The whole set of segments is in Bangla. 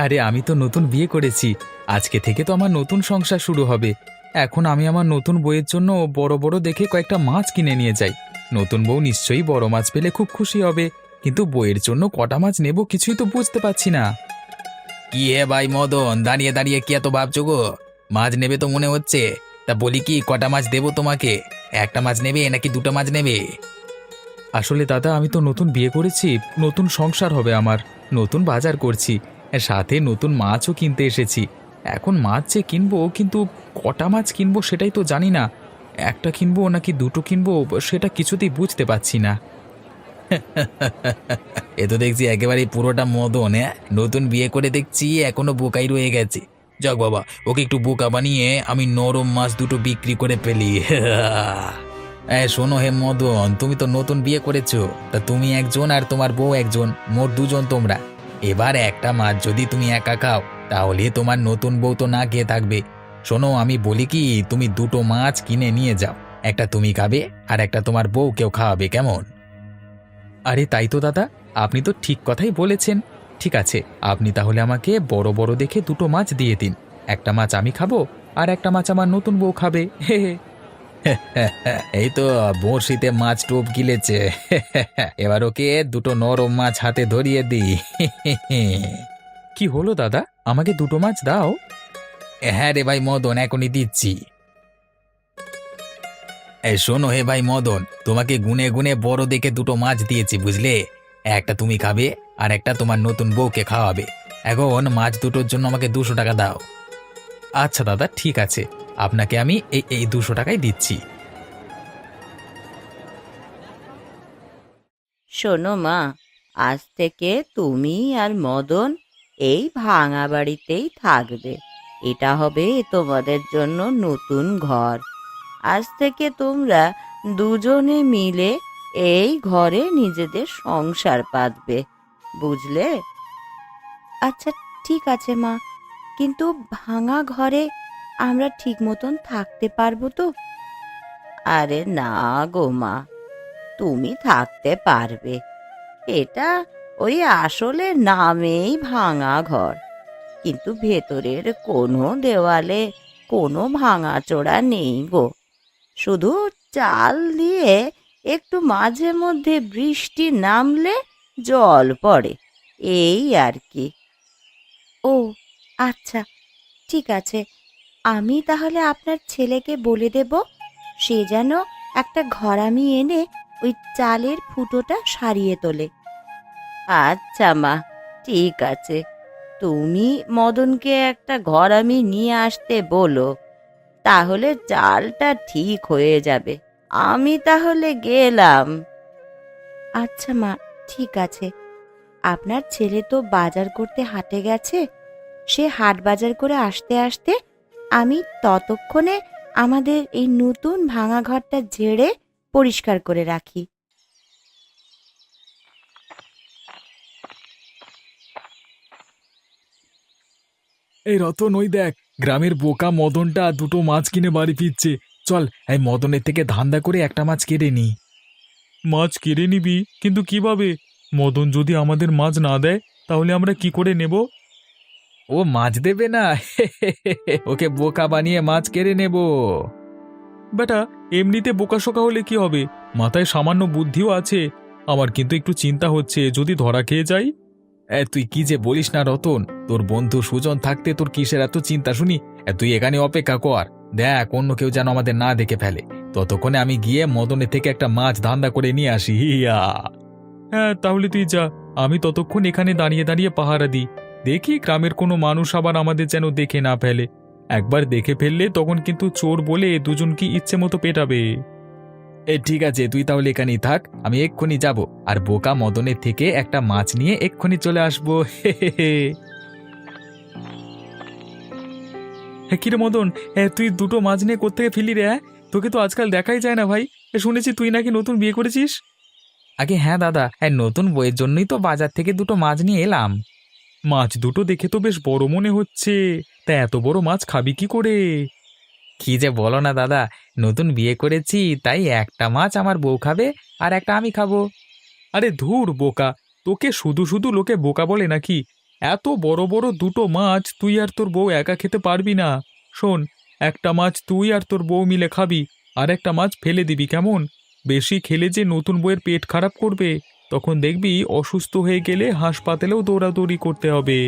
আরে আমি তো নতুন বিয়ে করেছি। আজকে থেকে তো আমার নতুন সংসার শুরু হবে। এখন আমি আমার নতুন বউয়ের জন্য বড় বড় দেখে কয়েকটা মাছ কিনে নিয়ে যাই। নতুন বউ নিশ্চয়ই বড় মাছ পেলে খুব খুশি হবে। কিন্তু বউয়ের জন্য কটা মাছ নেব কিছুই তো বুঝতে পারছি না। কি হে ভাই মদন, দাঁড়িয়ে দাঁড়িয়ে কি এত ভাবছো গো? মাছ নেবে তো মনে হচ্ছে। তা বলি কি, কটা মাছ দেবো তোমাকে? একটা মাছ নেবে নাকি দুটো মাছ নেবে? আসলে দাদা, আমি তো নতুন বিয়ে করেছি। নতুন সংসার হবে আমার। নতুন বাজার করছি। সাথে নতুন মাছও কিনতে এসেছি। এখন মাছ যে কিনবো, কিন্তু কটা মাছ কিনবো সেটাই তো জানি না। একটা কিনবো নাকি দুটো কিনবো সেটা কিছুতেই বুঝতে পারছি না। এ তো দেখছি একেবারেই পুরোটা মদন। হ্যাঁ, নতুন বিয়ে করে দেখছি এখনো বোকাই রয়ে গেছে। যাক বাবা, ওকে একটু বোকা বানিয়ে আমি নরম মাছ দুটো বিক্রি করে ফেলি। শোনো হে মদন, তুমি তো নতুন বিয়ে করেছো। তা তুমি একজন আর তোমার বউ একজন, মোট দুজন তোমরা। এবার একটা মাছ যদি তুমি একা খাও, তাহলে তোমার নতুন বউ তো না খেয়ে থাকবে। শোনো, আমি বলি কি, তুমি দুটো মাছ কিনে নিয়ে যাও। একটা তুমি খাবে আর একটা তোমার বউকেও খাওয়াবে, কেমন? আরে তাই তো দাদা, আপনি তো ঠিক কথাই বলেছেন। ঠিক আছে, আপনি তাহলে আমাকে বড় বড় দেখে দুটো মাছ দিয়ে দিন। একটা মাছ আমি খাবো আর একটা মাছ আমার নতুন বউ খাবে। হে হে। এই তো বড়শিতে মাছ টোপ গিলেছে। এবার ওকে দুটো নরম মাছ হাতে ধরিয়ে দিই। কি হলো দাদা, আমাকে দুটো মাছ দাও। হ্যাঁ রে ভাই মদন, এখনই দিচ্ছি। এই শোনো হে ভাই মদন, তোমাকে গুনে গুনে বড় দেখে দুটো মাছ দিয়েছি, বুঝলে? একটা তুমি খাবে আর একটা তোমার নতুন বউকে খাওয়াবে। এখন মাছ দুটোর জন্য আমাকে 200 টাকা দাও। আচ্ছা দাদা, ঠিক আছে। আপনাকে আমি এই এই 200 টাকাই দিচ্ছি। শোনো মা, আজ থেকে তুমি আর মদন এই ভাঙা বাড়িতেই থাকবে। এটা হবে তোমাদের জন্য নতুন ঘর। আজ থেকে তোমরা দুজনে মিলে এই ঘরে নিজেদের সংসার পাতবে, বুঝলে? আচ্ছা, ঠিক আছে মা, কিন্তু ভাঙা ঘরে আমরা ঠিক মতন থাকতে পারবো তো? আরে না গো মা, তুমি থাকতে পারবে। এটা ওই আসলে নামেই ভাঙা ঘর, কিন্তু ভেতরের কোনো দেওয়ালে কোনো ভাঙাচোরা নেই গো। শুধু চাল দিয়ে একটু মাঝে মধ্যে বৃষ্টি নামলে জল পড়ে, এই আর কি। ও আচ্ছা, ঠিক আছে। আমি তাহলে আপনার ছেলেকে বলে দেব, সে যেন একটা ঘরামি এনে ওই চালের ফুটোটা সারিয়ে তোলে। আচ্ছা মা, ঠিক আছে। তুমি মদনকে একটা ঘরামি নিয়ে আসতে বলো, তাহলে চালটা ঠিক হয়ে যাবে। আমি তাহলে গেলাম। আচ্ছা মা, ঠিক আছে। আপনার ছেলে তো বাজার করতে হাটে গেছে। সে হাট বাজার করে আসতে আসতে আমি ততক্ষণে আমাদের এই নতুন ভাঙা ঘরটা ঝেড়ে পরিষ্কার করে রাখি। এই রতন, ওই দেখ, গ্রামের বোকা মদনটা দুটো মাছ কিনে বাড়ি ফিরছে। চল, এই মদনের থেকে ধান্দা করে একটা মাছ কেড়ে নি। মাছ কেড়ে নিবি, কিন্তু কিভাবে? মদন যদি আমাদের মাছ না দেয়, তাহলে আমরা কি করে নেব? ও মাছ দেবে না? ওকে বোকা বানিয়ে মাছ কেড়ে নেব। বেটা, এমনিতে বোকাশোকা হলে কি হবে? মাথায় সামান্য বুদ্ধিও আছে। আমার কিন্তু একটু চিন্তা হচ্ছে, যদি ধরা খেয়ে যাই। তুই কি যে বলিস না রতন, তোর বন্ধু সুজন থাকতে তোর কিসের এত চিন্তা শুনি? তুই এখানে অপেক্ষা কর। দেখ, অন্য কেউ যেন আমাদের না দেখে ফেলে। ততক্ষণে আমি গিয়ে মদনের থেকে একটা মাছ ধান্দা করে নিয়ে আসি। হিয়া। হ্যাঁ, তাহলে তুই যা। আমি ততক্ষণ এখানে দাঁড়িয়ে দাঁড়িয়ে পাহারা দিই। দেখি গ্রামের কোনো মানুষ আবার আমাদের যেন দেখে না ফেলে। একবার দেখে ফেললে তখন কিন্তু চোর বলে দুজনকে ইচ্ছে মতো পেটাবে। ঠিক আছে, তুই তাহলে এখানেই থাক, আমি এক্ষুনি যাব। আর বোকা মদনের থেকে একটা মাছ নিয়ে এক্ষুনি চলে আসবো। হ্যাঁ, কিরে মদন, তুই দুটো মাছ নিয়ে কোত্থেকে ফিরলি রে? তোকে তো আজকাল দেখাই যায় না ভাই। শুনেছি তুই নাকি নতুন বিয়ে করেছিস। আগে হ্যাঁ দাদা, নতুন বইয়ের জন্যই তো বাজার থেকে দুটো মাছ নিয়ে এলাম। মাছ দুটো দেখে তো বেশ বড় মনে হচ্ছে। তা এত বড় মাছ খাবি কি করে? কি যে বলো না দাদা, নতুন বিয়ে করেছি তাই একটা মাছ আমার বউ খাবে আর একটা আমি খাবো। আরে ধুর বোকা, তোকে শুধু শুধু লোকে বোকা বলে নাকি? এত বড় বড় দুটো মাছ তুই আর তোর বউ একা খেতে পারবি না। শোন, একটা মাছ তুই আর তোর বউ মিলে খাবি, আর একটা মাছ ফেলে দিবি, কেমন? বেশি খেলে যে নতুন বউয়ের পেট খারাপ করবে, তখন দেখবি অসুস্থ হয়ে গেলে হাসপাতালেও দৌড়াদৌড়ি করতে হবে।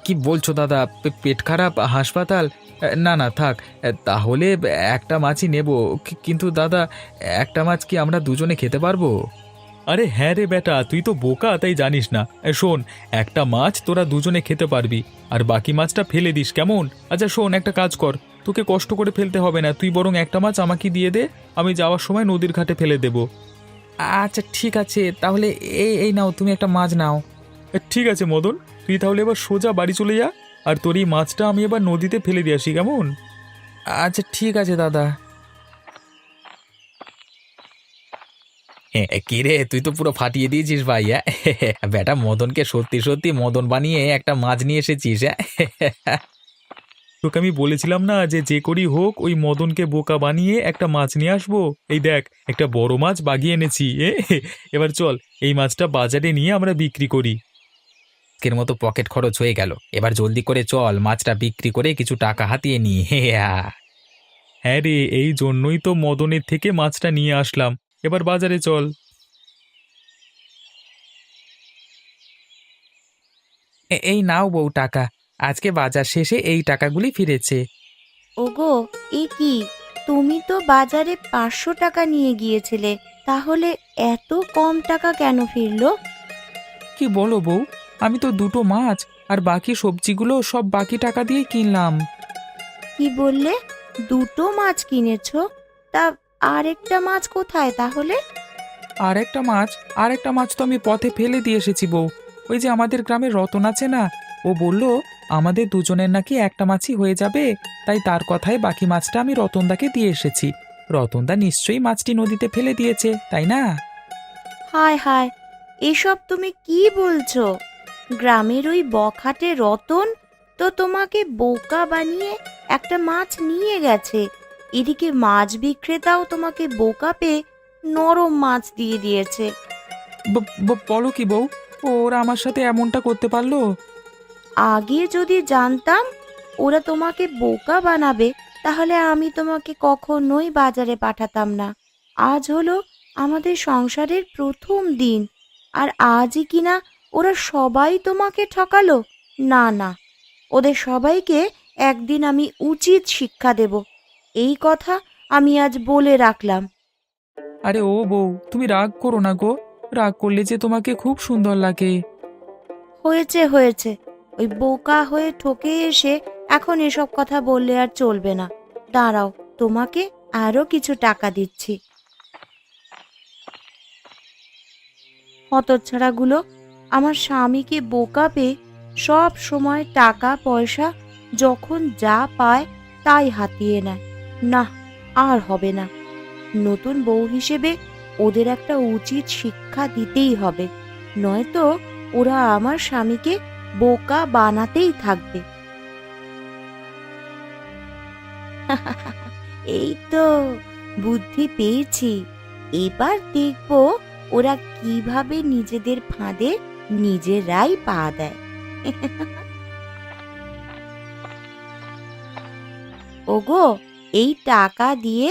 কি বলছো দাদা, পেট খারাপ, হাসপাতাল? না না থাক, তাহলে একটা মাছই নেব। কিন্তু দাদা, একটা মাছ কি আমরা দুজনে খেতে পারবো? আরে হ্যাঁ রে বেটা, তুই তো বোকা তাই জানিস না। শোন, একটা মাছ তোরা দুজনে খেতে পারবি, আর বাকি মাছটা ফেলে দিস, কেমন? আচ্ছা শোন, একটা কাজ কর, তোকে কষ্ট করে ফেলতে হবে না, তুই বরং একটা মাছ আমাকে দিয়ে দে, আমি যাওয়ার সময় নদীর ঘাটে ফেলে দেব। আচ্ছা ঠিক আছে, তাহলে এই এই নাও, তুমি একটা মাছ নাও। ঠিক আছে মদন, তুই তাহলে এবার সোজা বাড়ি চলে যা, আর তোর এই মাছটা আমি এবার নদীতে ফেলে দিয়ে আসি, কেমন? আচ্ছা ঠিক আছে দাদা। কিরে, তুই তো পুরো ফাটিয়ে দিয়েছিস ভাই। বেটা মদনকে সত্যি সত্যি মদন বানিয়ে একটা মাছ নিয়ে এসেছিস। তোকে আমি বলেছিলাম না যে যে করেই হোক ওই মদনকে বোকা বানিয়ে একটা মাছ নিয়ে আসবো। এই দেখ, একটা বড় মাছ বাগিয়ে এনেছি। এবার চল, এই মাছটা বাজারে নিয়ে আমরা বিক্রি করি। আজকের মতো পকেট খরচ হয়ে গেল, এবার জলদি করে চল, মাছটা বিক্রি করে কিছু টাকা হাতিয়ে নি। হ্যাঁ রে, এই জন্যই তো মদনের থেকে মাছটা নিয়ে আসলাম। এবার বাজারে চল। এই নাও বউ টাকা, আজকে বাজার শেষে এই টাকাগুলি ফিরেছে। ওগো, এ কি, তুমি তো বাজারে 500 টাকা নিয়ে গিয়েছিলে, তাহলে এত কম টাকা কেন ফিরলো? কি বলো বউ, আমি তো দুটো মাছ আর বাকি সবজিগুলো সব বাকি টাকা দিয়ে কিনলাম। কি বললে? দুটো মাছ কিনেছো? তা আরেকটা মাছ কোথায় তাহলে? আর একটা মাছ তো আমি পথে ফেলে দিয়ে এসেছি বউ। ওই যে আমাদের গ্রামের রতন আছে না, ও বলল আমাদের দুজনের নাকি একটা মাছই হয়ে যাবে, তাই তার কথায় বাকি মাছটা আমি রতনদাকে দিয়ে এসেছি। রতনদা নিশ্চয়ই মাছটি নদীতে ফেলে দিয়েছে, তাই না? হায় হায়, এসব তুমি কি বলছো? গ্রামের ওই বখাটে রতন তো তোমাকে বোকা বানিয়ে একটা মাছ নিয়ে গেছে, এদিকে মাছ বিক্রেতাও তোমাকে বোকা পেয়ে নরম মাছ দিয়ে দিয়েছে। বলো কি বউ, ওরা আমার সাথে এমনটা করতে পারলো? আগে যদি জানতাম ওরা তোমাকে বোকা বানাবে, তাহলে আমি তোমাকে কখনোই বাজারে পাঠাতাম না। আজ হলো আমাদের সংসারের প্রথম দিন, আর আজই কিনা ওরা সবাই তোমাকে ঠকালো? না না, ওদের সবাইকে একদিন আমি উচিত শিক্ষা দেব, এই কথা আমি আজ বলে রাখলাম। আরে ও বউ, তুমি রাগ করো না গো, রাগ করলে যে তোমাকে খুব সুন্দর লাগে। হয়েছে হয়েছে, ওই বোকা হয়ে ঠকে এসে এখন এসব কথা বললে আর চলবে না। দাঁড়াও, তোমাকে আরো কিছু টাকা দিচ্ছি। হতচ্ছাড়াগুলো আমার স্বামীকে বোকা পেয়ে সব সময় টাকা পয়সা যখন যা পায় তাই হাতিয়ে নেয়। না, আর হবে না। নতুন বউ হিসেবে ওদের একটা উচিত শিক্ষা দিতেই হবে, নয়তো ওরা আমার স্বামীকে বোকা বানাতেই থাকবে। এই তো বুদ্ধি পেয়েছি, এবার দেখবো ওরা কিভাবে নিজেদের ফাঁদে নিজেরাই পা দেয়। ওগো, এই টাকা দিয়ে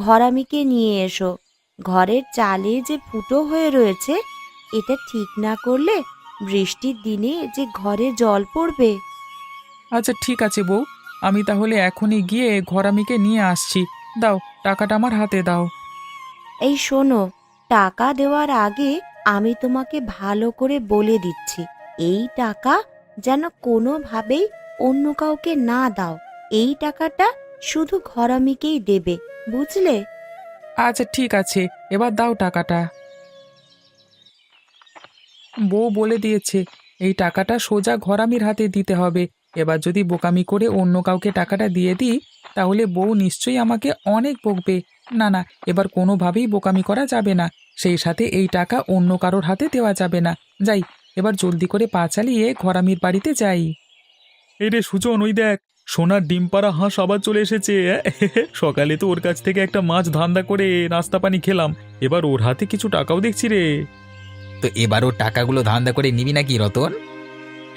ঘরামিকে নিয়ে এসো। ঘরের চালে যে ফুটো হয়ে রয়েছে, এটা ঠিক না করলে বৃষ্টির দিনে যে ঘরে জল পড়বে। আচ্ছা ঠিক আছে বউ, আমি তাহলে এখনই গিয়ে ঘরামিকে নিয়ে আসছি। দাও, টাকাটা আমার হাতে দাও। এই শোনো, টাকা দেওয়ার আগে আমি তোমাকে ভালো করে বলে দিচ্ছি, এই টাকা যেন কোনোভাবেই অন্য কাউকে না দাও। এই টাকাটা শুধু ঘরামিকেই দেবে, বুঝলে? আচ্ছা ঠিক আছে, এবার দাও টাকাটা। বউ বলে দিয়েছে এই টাকাটা সোজা ঘরামির হাতে দিতে হবে। এবার যদি বোকামি করে অন্য কাউকে টাকাটা দিয়ে দিই, তাহলে বউ নিশ্চয়ই আমাকে অনেক বকবে। না না, এবার কোনোভাবেই বোকামি করা যাবে না, সেই সাথে এই টাকা অন্য কারোর হাতে দেওয়া যাবে না। যাই, এবার জলদি করে পা চালিয়ে ঘরামির বাড়িতে যাই। এই রে সুজন, ওই দেখ, সোনার ডিম পাড়া হাঁস আবার চলে এসেছে। সকালে তো ওর কাছ থেকে একটা মাছ ধান্দা করে নাস্তা পানি খেলাম, এবার ওর হাতে কিছু টাকাও দেখছি রে। তো এবার ওর টাকাগুলো ধান্দা করে নিবি নাকি রতন?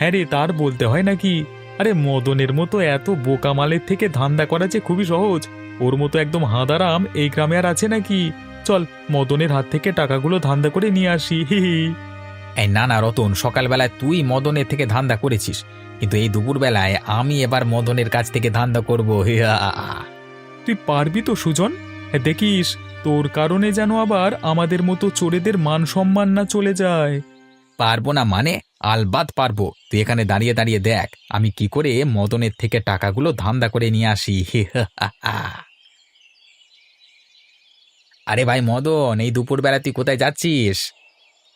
হ্যাঁ রে, তার বলতে হয় নাকি? আরে মদনের মতো এত বোকা মালের থেকে ধান্দা করা যে খুবই সহজ। ওর মতো একদম হাঁদারাম এই গ্রামে আর আছে নাকি? চল, মদনের হাত থেকে টাকাগুলো ধান্দা করে নিয়ে আসি। হি হি। এই না না রতন, সকালবেলায় তুই মদনের থেকে ধান্দা করেছিস, কিন্তু এই দুপুরবেলায় আমি এবার মদনের কাছ থেকে ধান্দা করবো। হিয়া। তুই পারবি তো সুজন? হ্যাঁ, দেখিস তোর কারণে যেন আবার আমাদের মতো চোরেদের মান সম্মান না চলে যায়। পারবো না মানে? আলবাত পারবো। তুই এখানে দাঁড়িয়ে দাঁড়িয়ে দেখ আমি কি করে মদনের থেকে টাকাগুলো ধান্দা করে নিয়ে আসি। আরে ভাই মদন, এই দুপুরবেলা তুই কোথায় যাচ্ছিস?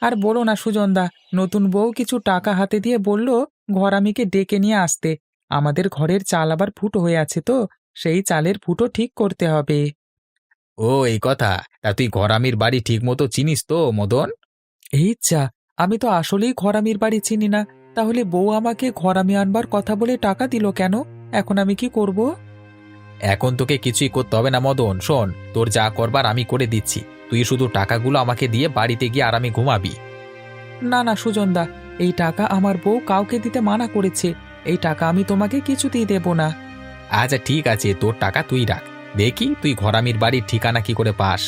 আর বলো না সুজনদা, নতুন বউ কিছু টাকা হাতে দিয়ে বলল ঘরামিকে ডেকে নিয়ে আসতে। আমাদের ঘরের চাল আবার ফুটো হয়ে আছে তো, সেই চালের ফুটো ঠিক করতে হবে। ও এই কথা। তা তুই ঘরামির বাড়ি ঠিক মতো চিনিস তো মদন? এই যা, আমি তো আসলেই ঘরামির বাড়ি চিনি না। তাহলে বউ আমাকে ঘরামি আনবার কথা বলে টাকা দিল কেন? এখন আমি কি করব? এখন তোকে কিছুই করতে হবে না মদন, শোন, তোর যা করবার আমি করে দিচ্ছি। তুই শুধু টাকাগুলো আমাকে দিয়ে বাড়িতে গিয়ে আরামে ঘুমাবি। না না সুজনদা, এই টাকা আমার বউ কাউকে দিতে মানা করেছে। এই টাকা আমি তোমাকে কিছুতেই দেব না। আচ্ছা ঠিক আছে, তোর টাকা তুই রাখ। দেখি তুই ঘরামির বাড়ির ঠিকানা কি করে পাস।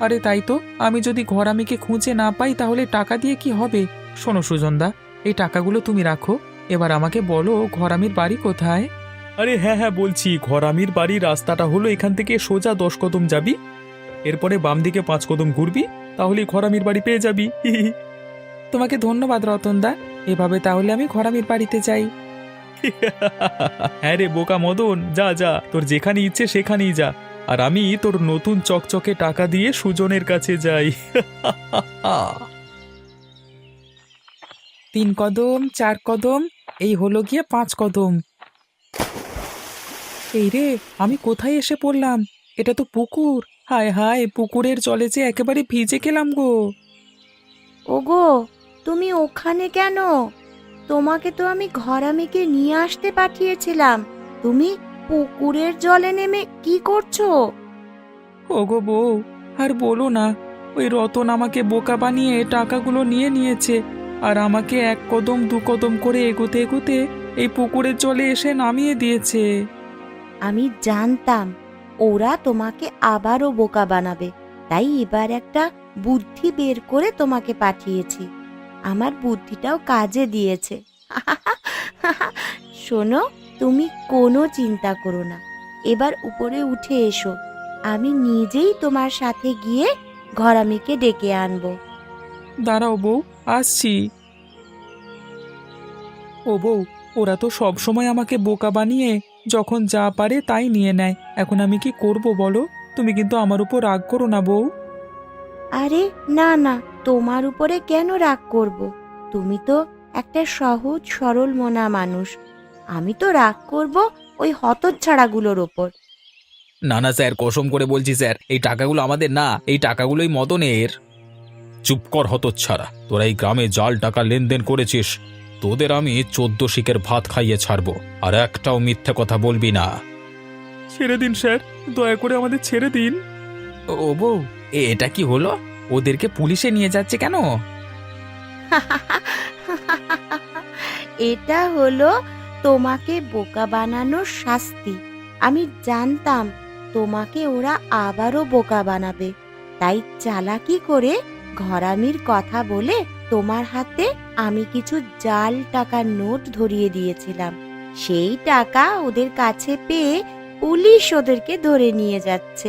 আরে তাই তো, আমি যদি ঘরামিকে খুঁজে না পাই তাহলে টাকা দিয়ে কি হবে? শোনো সুজনদা, এই টাকাগুলো তুমি রাখো। এবার আমাকে বলো ঘরামির বাড়ি কোথায়? আরে হ্যাঁ হ্যাঁ, বলছি ঘরামির বাড়ির রাস্তাটা হলো এখান থেকে সোজা 10 কদম যাবি, এরপরে বাম দিকে 5 কদম ঘুরবি, তাহলেই ঘরামির বাড়ি পেয়ে যাবি। হি হি। তোমাকে ধন্যবাদ রতনদা। এভাবে তাহলে আমি ঘরামির বাড়িতে যাই। হ্যাঁ রে বোকা মদন, যা যা, তোর যেখানে ইচ্ছে সেখানেই যা। আর আমি তোর নতুন চকচকে টাকা দিয়ে সুজনের কাছে যাই। 3 কদম, 4 কদম, এই হলো গিয়ে 5 কদম। এই রে, আমি কোথায় এসে পড়লাম? এটা তো পুকুর। হায় হায়, পুকুরের জলে যে একেবারে ভিজে গেলাম গো। ওগো, তুমি ওখানে কেন? তোমাকে তো আমি ঘরামিকে নিয়ে আসতে পাঠিয়েছিলাম। তুমি পুকুরের জলে নেমে কি করছো? ওগো বউ, আর বলো না, ওই রতন আমাকে বোকা বানিয়ে টাকাগুলো নিয়ে নিয়েছে। আর আমাকে 1 কদম 2 কদম করে এগোতে এগোতে এই পুকুরের জলে এসে নামিয়ে দিয়েছে। আমি জানতাম ওরা তোমাকে আবারও বোকা বানাবে, তাই এবার একটা বুদ্ধি বের করে তোমাকে পাঠিয়েছি। আমার বুদ্ধিটাও কাজে দিয়েছে। শোনো, তুমি কোনো চিন্তা করো না। এবার উপরে উঠে এসো, আমি নিজেই তোমার সাথে গিয়ে ঘরামিকে ডেকে আনবো। দাঁড়াও বউ, আসছি। ও বউ, ওরা তো সব সময় আমাকে বোকা বানিয়ে যখন যা পারে তাই নিয়ে নেয়। এখন আমি কি করব বলো? তুমি কিন্তু আমার উপর রাগ করো না বউ। আরে না না, তোমার উপরে কেন রাগ করব? তুমি তো একটা সহজ সরল মনা মানুষ। আমি তো রাগ করব ওই হতচ্ছাড়াগুলোর ওপর। না না স্যার, কসম করে বলছি স্যার, এই টাকাগুলো আমাদের না, এই টাকাগুলোই মদনের। চুপ কর হতচ্ছাড়া, তোরা এই গ্রামে জাল টাকা লেনদেন করেছিস। তোদের আমি 14 শিকের ভাত খাইয়ে ছাড়বো, আর একটাও মিথ্যে কথা বলবি না। ছেড়ে দিন স্যার, দয়া করে আমাদের ছেড়ে দিন। ও বউ, এটা কি হলো? ওদেরকে পুলিশে নিয়ে যাচ্ছে কেন? এটা হলো তোমাকে বোকা বানানোর শাস্তি। আমি জানতাম তোমাকে ওরা আবারও বোকা বানাবে, তাই চালাকি করে ঘরামির কথা বলে তোমার হাতে আমি কিছু জাল টাকার নোট ধরিয়ে দিয়েছিলাম। সেই টাকা ওদের কাছে পেয়ে পুলিশ ওদেরকে ধরে নিয়ে যাচ্ছে।